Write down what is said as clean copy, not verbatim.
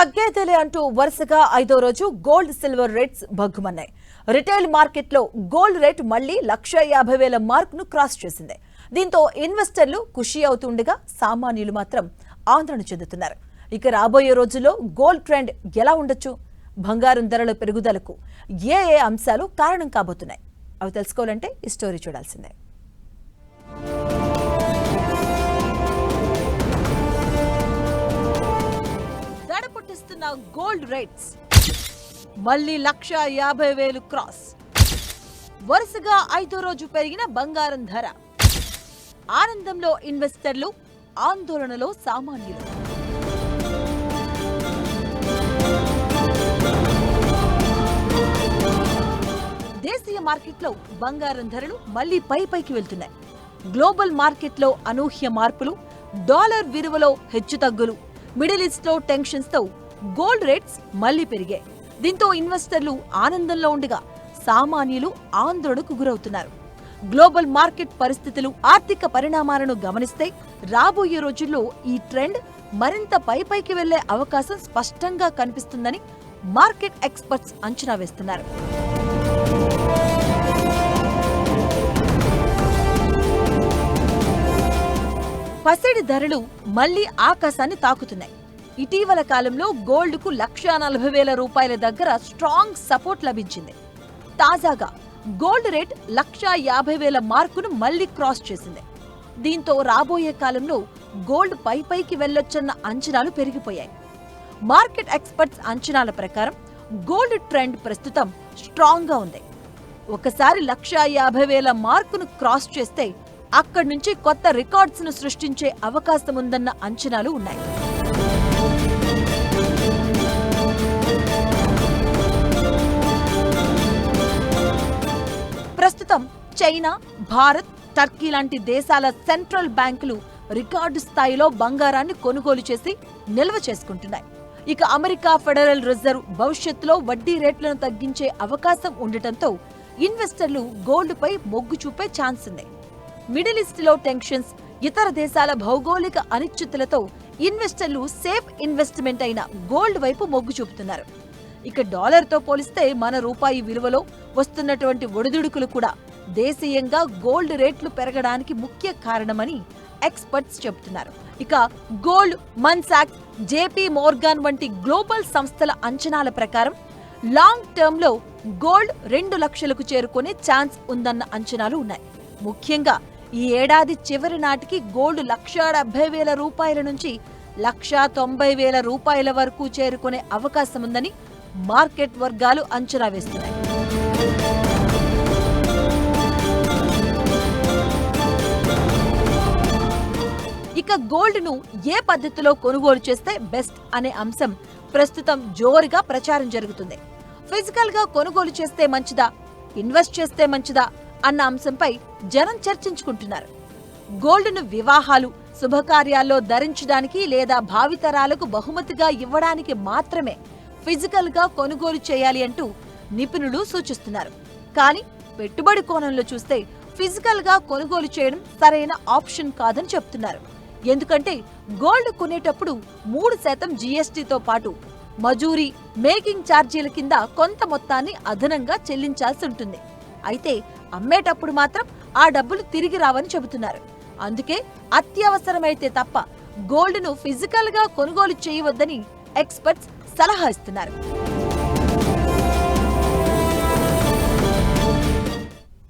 తగ్గేదేలే అంటూ వరుసగా 5వ రోజు గోల్డ్ సిల్వర్ రేట్స్ భగ్గుమన్నాయి. రిటైల్ మార్కెట్లో గోల్డ్ రేట్ మళ్లీ 1,50,000 మార్కును క్రాస్ చేసింది. దీంతో ఇన్వెస్టర్లు ఖుషి అవుతుండగా సామాన్యులు మాత్రం ఆందోళన చెందుతున్నారు. ఇక రాబోయే రోజుల్లో గోల్డ్ ట్రెండ్ ఎలా ఉండొచ్చు, బంగారం ధరల పెరుగుదలకు ఏ అంశాలు కారణం కాబోతున్నాయి, అవి తెలుసుకోవాలంటే ఈ స్టోరీ చూడాల్సిందే. దడపుట్టిస్తున్న గోల్డ్ రేట్స్ మళ్లీ 1,50,000 క్రాస్. వరుసగా 5వ రోజు పెరిగిన బంగారం ధర. ఆనందంలో ఇన్వెస్టర్లు, ఆందోళనలో సామాన్యులు. దేశీయ మార్కెట్లో బంగారం ధరలు మళ్లీ పైకి వెళ్తున్నాయి. గ్లోబల్ మార్కెట్లో అనూహ్య మార్పులు, డాలర్ విలువలో హెచ్చుతగ్గులు, మిడిల్ ఈస్ట్ లో టెన్షన్స్ తో గోల్డ్ రేట్స్ మళ్లీ పెరిగాయి. దీంతో ఇన్వెస్టర్లు ఆనందంలో ఉండగా సామాన్యులు ఆందోళనకు గురవుతున్నారు. గ్లోబల్ మార్కెట్ పరిస్థితులు, ఆర్థిక పరిణామాలను గమనిస్తే రాబోయే రోజుల్లో ఈ ట్రెండ్ మరింత పైకి వెళ్లే అవకాశం స్పష్టంగా కనిపిస్తుందని మార్కెట్ ఎక్స్పర్ట్స్ అంచనా వేస్తున్నారు. పసిడి ధరలు మళ్లీ ఆకాశాన్ని తాకుతున్నాయి. ఇటీవల కాలంలో గోల్డ్ కు 1,40,000 రూపాయల దగ్గర స్ట్రాంగ్ సపోర్ట్ లభించింది. తాజాగా గోల్డ్ రేట్ 1,50,000 మార్కును మళ్లీ క్రాస్ చేసింది. దీంతో రాబోయే కాలంలో గోల్డ్ పైకి వెళ్లొచ్చన్న అంచనాలు పెరిగిపోయాయి. మార్కెట్ ఎక్స్పర్ట్స్ అంచనాల ప్రకారం గోల్డ్ ట్రెండ్ ప్రస్తుతం స్ట్రాంగ్ గా ఉంది. ఒకసారి 1,50,000 మార్కును క్రాస్ చేస్తే అక్కడి నుంచి కొత్త రికార్డ్స్ ను సృష్టించే అవకాశం ఉందన్న అంచనాలు ఉన్నాయి. ప్రస్తుతం చైనా, భారత్, టర్కీ లాంటి దేశాల సెంట్రల్ బ్యాంకులు రికార్డు స్థాయిలో బంగారాన్ని కొనుగోలు చేసి నిల్వ చేసుకుంటున్నాయి. ఇక అమెరికా ఫెడరల్ రిజర్వ్ భవిష్యత్తులో వడ్డీ రేట్లను తగ్గించే అవకాశం ఉండటంతో ఇన్వెస్టర్లు గోల్డ్ పై మొగ్గు చూపే ఛాన్స్ ఉంది. మిడిల్ ఈస్ట్ లో టెన్షన్స్, ఇతర దేశాల భౌగోళిక అనిశ్చితులతో ఇన్వెస్టర్లు సేఫ్ ఇన్వెస్ట్మెంట్ అయిన గోల్డ్ వైపు మొగ్గు చూపుతున్నారు. ఇక డాలర్ తో పోలిస్తే మన రూపాయి విలువలో వస్తున్నటువంటి ఒడిదుడుకులు కూడా దేశీయంగా గోల్డ్ రేట్లు పెరగడానికి ముఖ్య కారణమని ఎక్స్పర్ట్స్ చెబుతున్నారు. ఇక గోల్డ్, మన్సాక్, జేపీ మోర్గాన్ వంటి గ్లోబల్ సంస్థల అంచనాల ప్రకారం లాంగ్ టర్మ్ లో గోల్డ్ 2 లక్షలకు చేరుకునే ఛాన్స్ ఉందన్న అంచనాలు ఉన్నాయి. ముఖ్యంగా ఈ ఏడాది చివరి నాటికి గోల్డ్ 1,70,000 రూపాయల నుంచి 1,90,000 రూపాయల వరకు చేరుకునే అవకాశం ఉందని మార్కెట్ వర్గాలు అంచనా వేస్తున్నాయి. ఇక గోల్డ్ ను ఏ పద్ధతిలో కొనుగోలు చేస్తే బెస్ట్ అనే అంశం ప్రస్తుతం జోరుగా ప్రచారం జరుగుతుంది. ఫిజికల్ గా కొనుగోలు చేస్తే మంచిదా, ఇన్వెస్ట్ చేస్తే మంచిదా అన్న అంశంపై జనం చర్చించుకుంటున్నారు. గోల్డ్ ను వివాహాలు, శుభకార్యాల్లో ధరించడానికి లేదా భావితరాలకు బహుమతిగా ఇవ్వడానికి మాత్రమే ఫిజికల్ గా కొనుగోలు చేయాలి అంటూ నిపుణులు సూచిస్తున్నారు. కానీ పెట్టుబడి కోణంలో చూస్తే ఫిజికల్ గా కొనుగోలు చేయడం సరైన ఆప్షన్ కాదని చెప్తున్నారు. ఎందుకంటే గోల్డ్ కొనేటప్పుడు 3% జీఎస్టీతో పాటు మజూరీ, మేకింగ్ ఛార్జీల కింద కొంత మొత్తాన్ని అదనంగా చెల్లించాల్సి ఉంటుంది. అయితే అమ్మేటప్పుడు మాత్రం ఆ డబ్బులు తిరిగి రావని చెబుతున్నారు. అందుకే అత్యవసరమైతే తప్ప గోల్డ్ ను ఫిజికల్ గా కొనుగోలు చేయవద్దని ఎక్స్పర్ట్స్ సలహా ఇస్తున్నారు.